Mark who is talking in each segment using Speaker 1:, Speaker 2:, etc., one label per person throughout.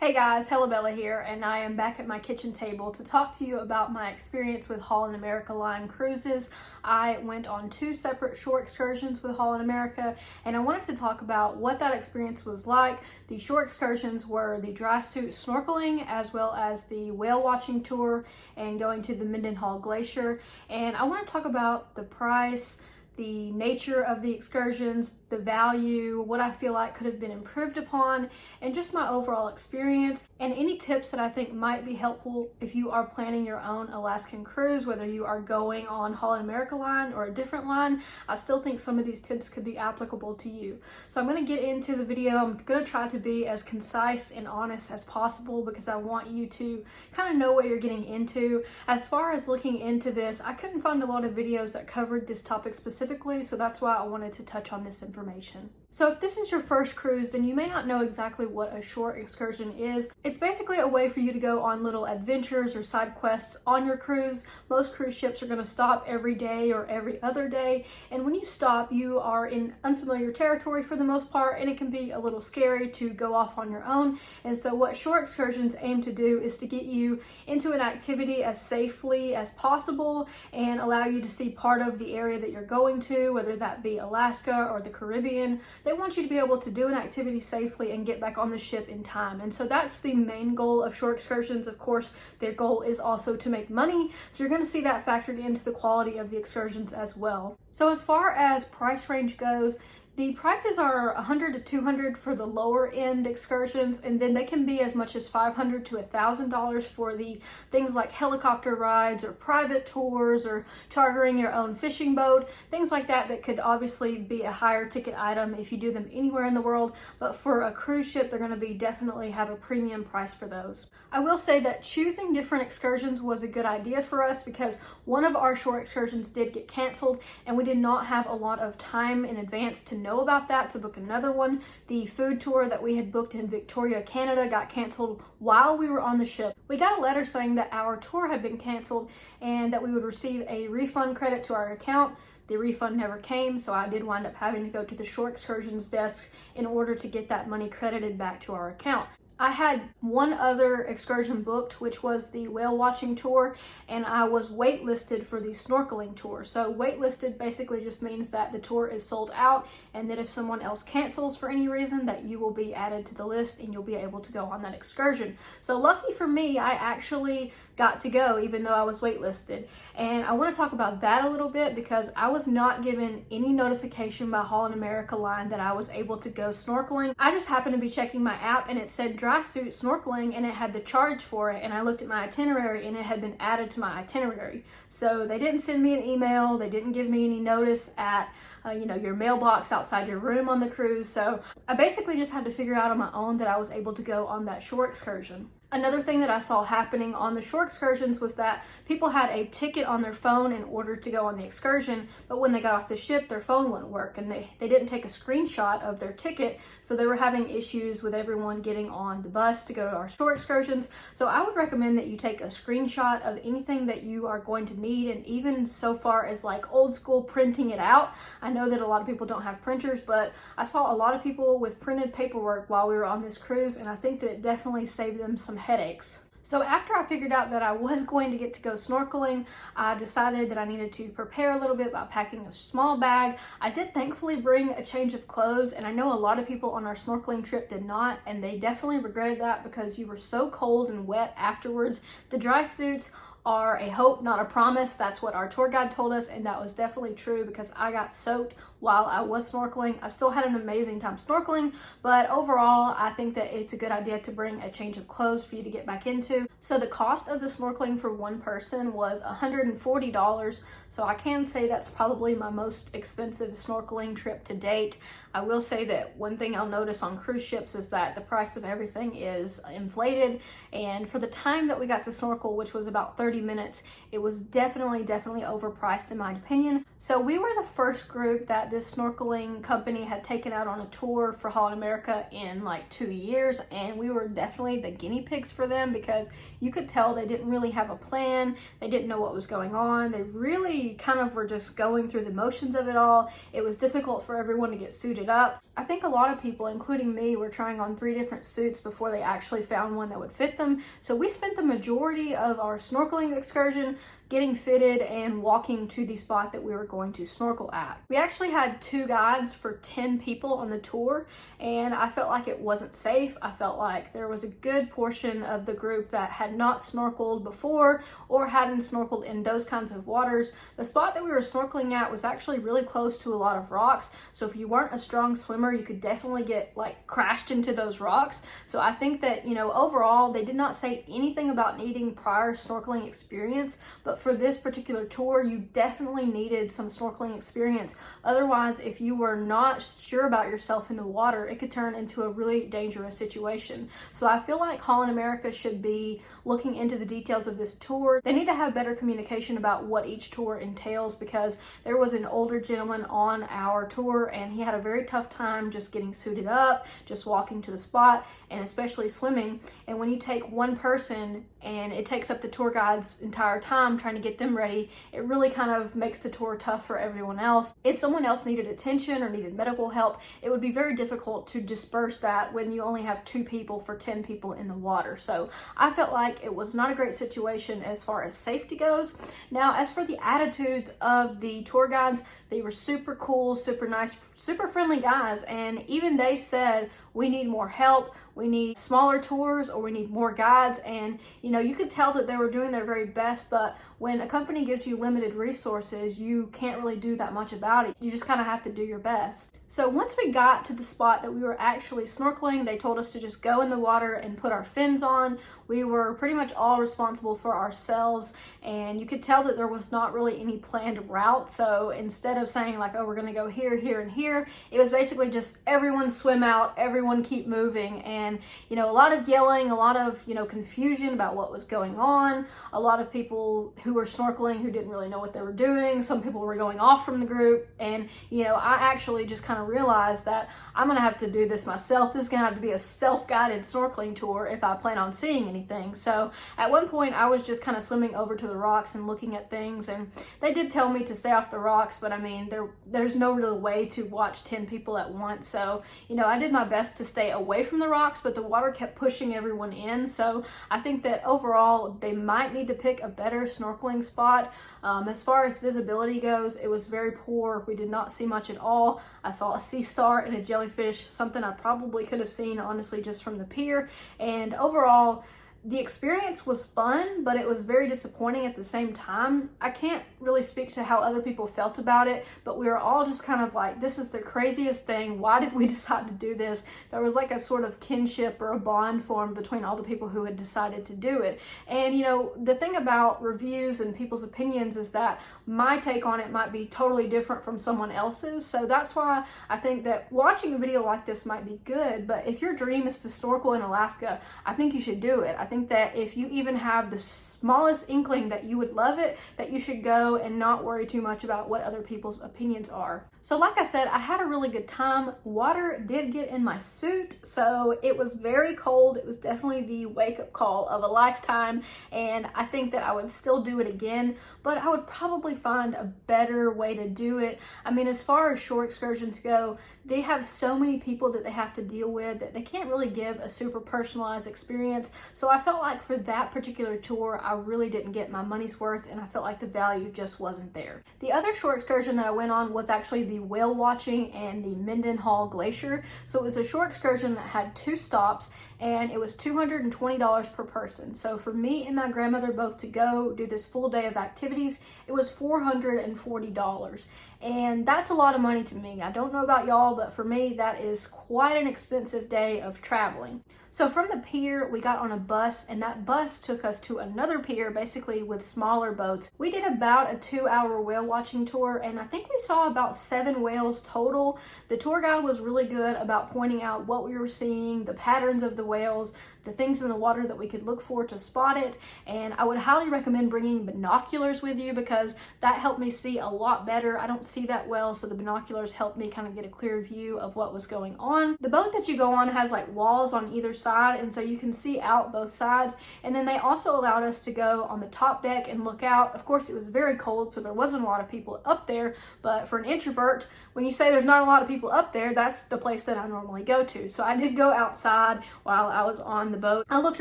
Speaker 1: Hey guys, Bella here, and I am back at my kitchen table to talk to you about my experience with Holland America line cruises. I went on 2 separate shore excursions with Holland America, and I wanted to talk about what that experience was like. The shore excursions were the dry suit snorkeling, as well as the whale watching tour and going to the Mendenhall Glacier. And I want to talk about the price, the nature of the excursions, the value, what I feel like could have been improved upon, and just my overall experience, and any tips that I think might be helpful if you are planning your own Alaskan cruise, whether you are going on Holland America line or a different line. I still think some of these tips could be applicable to you. So I'm going to get into the video. I'm going to try to be as concise and honest as possible because I want you to kind of know what you're getting into. As far as looking into this, I couldn't find a lot of videos that covered this topic specifically, so that's why I wanted to touch on this information. So if this is your first cruise, then you may not know exactly what a shore excursion is. It's basically a way for you to go on little adventures or side quests on your cruise. Most cruise ships are going to stop every day or every other day, and when you stop, you are in unfamiliar territory for the most part, and it can be a little scary to go off on your own. And so what shore excursions aim to do is to get you into an activity as safely as possible and allow you to see part of the area that you're going to, whether that be Alaska or the Caribbean. They want you to be able to do an activity safely and get back on the ship in time. And so that's the main goal of shore excursions. Of course, their goal is also to make money. So you're going to see that factored into the quality of the excursions as well. So as far as price range goes, the prices are $100 to $200 for the lower end excursions, and then they can be as much as $500 to $1,000 for the things like helicopter rides or private tours or chartering your own fishing boat, things like that that could obviously be a higher ticket item if you do them anywhere in the world, but for a cruise ship they're going to be definitely have a premium price for those. I will say that choosing different excursions was a good idea for us because one of our shore excursions did get canceled and we did not have a lot of time in advance to know about that to book another one. The food tour that we had booked in Victoria, Canada got canceled while we were on the ship. We got a letter saying that our tour had been canceled and that we would receive a refund credit to our account. The refund never came, so I did wind up having to go to the shore excursions desk in order to get that money credited back to our account. I had one other excursion booked, which was the whale watching tour, and I was waitlisted for the snorkeling tour. So waitlisted basically just means that the tour is sold out and that if someone else cancels for any reason, that you will be added to the list and you'll be able to go on that excursion. So lucky for me, I actually got to go even though I was waitlisted. And I want to talk about that a little bit because I was not given any notification by Holland America line that I was able to go snorkeling. I just happened to be checking my app and it said dry suit snorkeling and it had the charge for it, and I looked at my itinerary and it had been added to my itinerary. So they didn't send me an email, they didn't give me any notice at your mailbox outside your room on the cruise. So I basically just had to figure out on my own that I was able to go on that shore excursion. Another thing that I saw happening on the shore excursions was that people had a ticket on their phone in order to go on the excursion, but when they got off the ship, their phone wouldn't work and they didn't take a screenshot of their ticket, so they were having issues with everyone getting on the bus to go to our shore excursions. So I would recommend that you take a screenshot of anything that you are going to need, and even so far as like old school printing it out. I know that a lot of people don't have printers, but I saw a lot of people with printed paperwork while we were on this cruise, and I think that it definitely saved them some headaches. So after I figured out that I was going to get to go snorkeling, I decided that I needed to prepare a little bit by packing a small bag. I did thankfully bring a change of clothes, and I know a lot of people on our snorkeling trip did not, and they definitely regretted that because you were so cold and wet afterwards. The dry suits are a hope, not a promise. That's what our tour guide told us, and that was definitely true because I got soaked while I was snorkeling. I still had an amazing time snorkeling, but overall I think that it's a good idea to bring a change of clothes for you to get back into. So the cost of the snorkeling for one person was $140, so I can say that's probably my most expensive snorkeling trip to date. I will say that one thing I'll notice on cruise ships is that the price of everything is inflated, and for the time that we got to snorkel, which was about 30 minutes, it was definitely overpriced in my opinion. So we were the first group that this snorkeling company had taken out on a tour for Holland America in like 2 years, and we were definitely the guinea pigs for them because you could tell they didn't really have a plan. They didn't know what was going on. They really kind of were just going through the motions of it all. It was difficult for everyone to get suited up. I think a lot of people, including me, were trying on 3 different suits before they actually found one that would fit them. So we spent the majority of our snorkeling excursion getting fitted and walking to the spot that we were going to snorkel at. We actually had 2 guides for 10 people on the tour, and I felt like it wasn't safe. I felt like there was a good portion of the group that had not snorkeled before or hadn't snorkeled in those kinds of waters. The spot that we were snorkeling at was actually really close to a lot of rocks, so if you weren't a strong swimmer, you could definitely get like crashed into those rocks. So I think that, you know, overall, they did not say anything about needing prior snorkeling experience, but for this particular tour, you definitely needed some snorkeling experience. Otherwise, if you were not sure about yourself in the water, it could turn into a really dangerous situation. So I feel like Holland America should be looking into the details of this tour. They need to have better communication about what each tour entails, because there was an older gentleman on our tour and he had a very tough time just getting suited up, just walking to the spot, and especially swimming. And when you take one person and it takes up the tour guide's entire time trying to get them ready, it really kind of makes the tour tough for everyone else. If someone else needed attention or needed medical help, it would be very difficult to disperse that when you only have 2 people for 10 people in the water. So I felt like it was not a great situation as far as safety goes. Now, as for the attitudes of the tour guides, they were super cool, super nice, super friendly guys, and even they said, we need more help, we need smaller tours, or we need more guides. And you know, you could tell that they were doing their very best, but when a company gives you limited resources, you can't really do that much about it. You just kind of have to do your best. So once we got to the spot that we were actually snorkeling, they told us to just go in the water and put our fins on. We were pretty much all responsible for ourselves, and you could tell that there was not really any planned route. So instead of saying like, oh, we're gonna go here, here, and here, it was basically just everyone swim out, everyone keep moving. And you know, a lot of yelling, a lot of, you know, confusion about what was going on, a lot of people who were snorkeling who didn't really know what they were doing. Some people were going off from the group, and you know, I actually just kind of realized that I'm gonna have to do this myself. This is gonna have to be a self-guided snorkeling tour if I plan on seeing anything. So at one point I was just kind of swimming over to the rocks and looking at things, and they did tell me to stay off the rocks, but I mean, there's no real way to watch 10 people at once. So you know, I did my best to stay away from the rocks, but the water kept pushing everyone in. So I think that overall they might need to pick a better snorkeling spot. As far as visibility goes, it was very poor. We did not see much at all. I saw a sea star and a jellyfish, something I probably could have seen honestly just from the pier. And overall, the experience was fun, but it was very disappointing at the same time. I can't really speak to how other people felt about it, but we were all just kind of like, this is the craziest thing. Why did we decide to do this? There was like a sort of kinship or a bond formed between all the people who had decided to do it. And you know, the thing about reviews and people's opinions is that my take on it might be totally different from someone else's. So that's why I think that watching a video like this might be good, but if your dream is to snorkel in Alaska, I think you should do it. I think that if you even have the smallest inkling that you would love it, that you should go and not worry too much about what other people's opinions are. So like I said, I had a really good time. Water did get in my suit, so it was very cold. It was definitely the wake-up call of a lifetime, and I think that I would still do it again, but I would probably find a better way to do it. I mean, as far as shore excursions go, they have so many people that they have to deal with that they can't really give a super personalized experience. So I felt like for that particular tour, I really didn't get my money's worth, and I felt like the value just wasn't there. The other shore excursion that I went on was actually the whale watching and the Mendenhall Glacier. So it was a shore excursion that had 2 stops, and it was $220 per person. So for me and my grandmother both to go do this full day of activities, it was $440. And that's a lot of money to me. I don't know about y'all, but for me, that is quite an expensive day of traveling. So from the pier, we got on a bus, and that bus took us to another pier, basically with smaller boats. We did about a 2-hour whale watching tour, and I think we saw about 7 whales total. The tour guide was really good about pointing out what we were seeing, the patterns of the whales, the things in the water that we could look for to spot it. And I would highly recommend bringing binoculars with you because that helped me see a lot better. I don't see that well, so the binoculars helped me kind of get a clear view of what was going on. The boat that you go on has like walls on either side, and so you can see out both sides. And then they also allowed us to go on the top deck and look out. Of course, it was very cold, so there wasn't a lot of people up there, but for an introvert, when you say there's not a lot of people up there, that's the place that I normally go to. So I did go outside while I was on the boat. I looked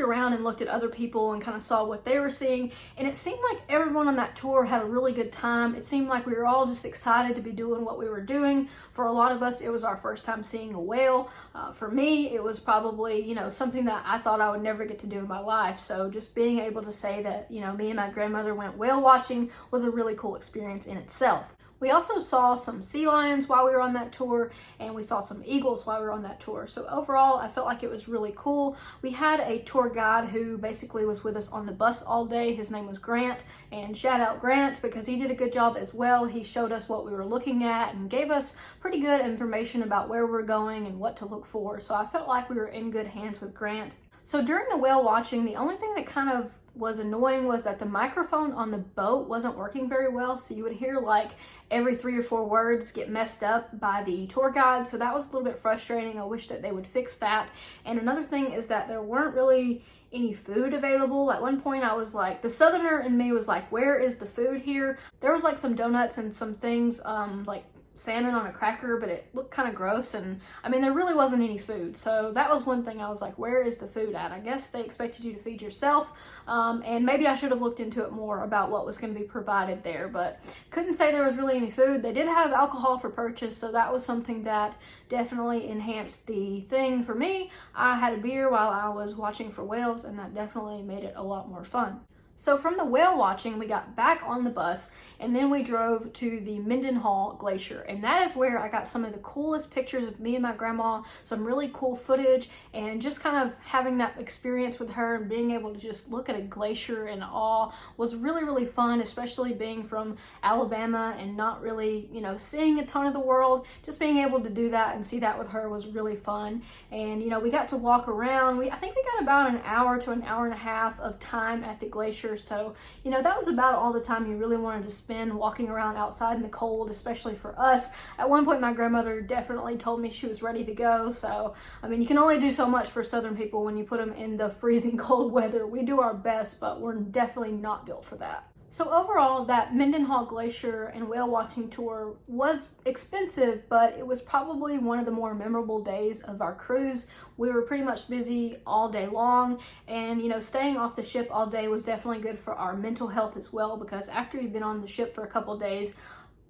Speaker 1: around and looked at other people and kind of saw what they were seeing, and it seemed like everyone on that tour had a really good time. It seemed like we were all just excited to be doing what we were doing. For a lot of us, it was our first time seeing a whale. For me, it was probably, something that I thought I would never get to do in my life. So just being able to say that, me and my grandmother went whale watching was a really cool experience in itself. We also saw some sea lions while we were on that tour, and we saw some eagles while we were on that tour. So overall, I felt like it was really cool. We had a tour guide who basically was with us on the bus all day. His name was Grant, and shout out Grant because he did a good job as well. He showed us what we were looking at and gave us pretty good information about where we're going and what to look for. So I felt like we were in good hands with Grant. So during the whale watching, the only thing that kind of was annoying was that the microphone on the boat wasn't working very well, so you would hear like every 3 or 4 words get messed up by the tour guide, so that was a little bit frustrating. I wish that they would fix that. And another thing is that there weren't really any food available. At one point I was like, the southerner in me was like, where is the food here? There was like some donuts and some things like salmon on a cracker, but it looked kind of gross, and I mean there really wasn't any food. So that was one thing I was like, where is the food at? I guess they expected you to feed yourself, and maybe I should have looked into it more about what was going to be provided there, but couldn't say there was really any food. They did have alcohol for purchase, so that was something that definitely enhanced the thing for me. I had a beer while I was watching for whales, and that definitely made it a lot more fun. So from the whale watching, we got back on the bus, and then we drove to the Mendenhall Glacier, and that is where I got some of the coolest pictures of me and my grandma, some really cool footage, and just kind of having that experience with her and being able to just look at a glacier in awe was really, really fun, especially being from Alabama and not really, seeing a ton of the world. Just being able to do that and see that with her was really fun. And, we got to walk around. I think we got about an hour to an hour and a half of time at the glacier. So, that was about all the time you really wanted to spend walking around outside in the cold, especially for us. At one point, my grandmother definitely told me she was ready to go. So, I mean, you can only do so much for Southern people when you put them in the freezing cold weather. We do our best, but we're definitely not built for that. So overall, that Mendenhall Glacier and whale watching tour was expensive, but it was probably one of the more memorable days of our cruise. We were pretty much busy all day long, and staying off the ship all day was definitely good for our mental health as well, because after you've been on the ship for a couple of days,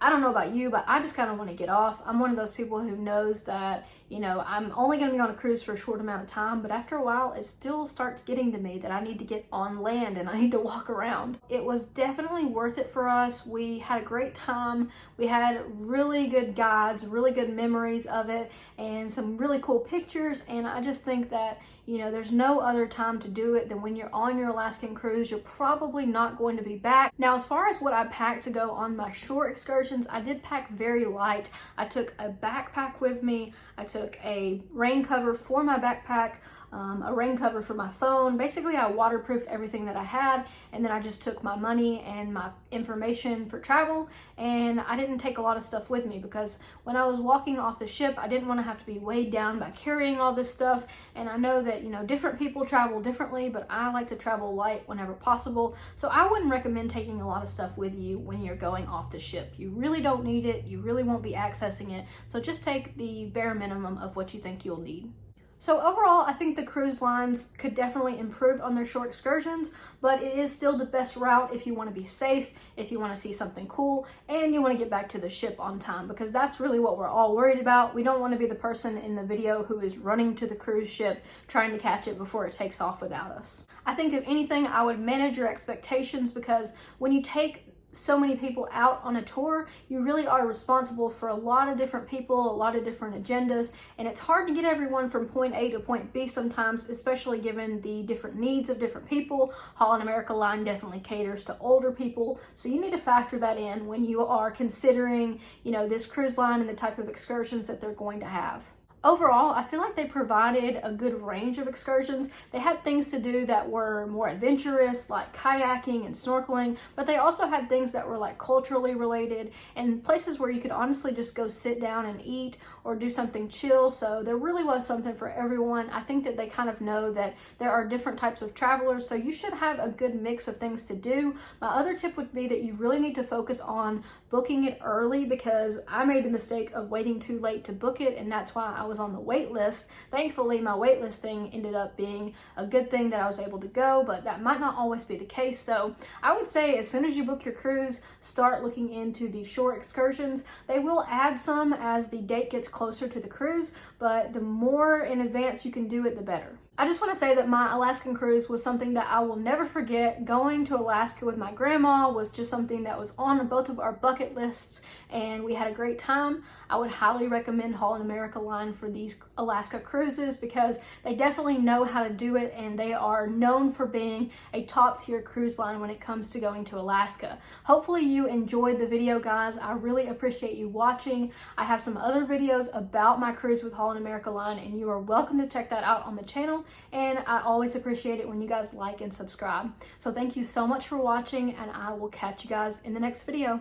Speaker 1: I don't know about you, but I just kind of want to get off. I'm one of those people who knows that, I'm only going to be on a cruise for a short amount of time, but after a while, it still starts getting to me that I need to get on land and I need to walk around. It was definitely worth it for us. We had a great time. We had really good guides, really good memories of it, and some really cool pictures, and I just think that, there's no other time to do it than when you're on your Alaskan cruise. You're probably not going to be back. Now, as far as what I packed to go on my shore excursions, I did pack very light. I took a backpack with me. I took a rain cover for my backpack, a rain cover for my phone. Basically, I waterproofed everything that I had, and then I just took my money and my information for travel, and I didn't take a lot of stuff with me because when I was walking off the ship, I didn't want to have to be weighed down by carrying all this stuff. And I know that, different people travel differently, but I like to travel light whenever possible. So I wouldn't recommend taking a lot of stuff with you when you're going off the ship. You really don't need it. You really won't be accessing it. So just take the bare minimum of what you think you'll need. So overall, I think the cruise lines could definitely improve on their short excursions, but it is still the best route if you want to be safe, if you want to see something cool, and you want to get back to the ship on time, because that's really what we're all worried about. We don't want to be the person in the video who is running to the cruise ship trying to catch it before it takes off without us. I think if anything, I would manage your expectations, because when you take so many people out on a tour, you really are responsible for a lot of different people, a lot of different agendas, and it's hard to get everyone from point A to point B sometimes, especially given the different needs of different people. Holland America line definitely caters to older people, so you need to factor that in when you are considering, this cruise line and the type of excursions that they're going to have. Overall, I feel like they provided a good range of excursions. They had things to do that were more adventurous, like kayaking and snorkeling, but they also had things that were like culturally related and places where you could honestly just go sit down and eat or do something chill. So there really was something for everyone. I think that they kind of know that there are different types of travelers, so you should have a good mix of things to do. My other tip would be that you really need to focus on booking it early, because I made the mistake of waiting too late to book it, and that's why I was on the wait list. Thankfully, my wait list thing ended up being a good thing that I was able to go, but that might not always be the case. So I would say as soon as you book your cruise, start looking into the shore excursions. They will add some as the date gets closer to the cruise, but the more in advance you can do it, the better. I just want to say that my Alaskan cruise was something that I will never forget. Going to Alaska with my grandma was just something that was on both of our bucket lists, and we had a great time. I would highly recommend Holland America Line for these Alaska cruises because they definitely know how to do it, and they are known for being a top tier cruise line when it comes to going to Alaska. Hopefully you enjoyed the video, guys. I really appreciate you watching. I have some other videos about my cruise with Holland America Line, and you are welcome to check that out on the channel. And I always appreciate it when you guys like and subscribe. So thank you so much for watching, and I will catch you guys in the next video.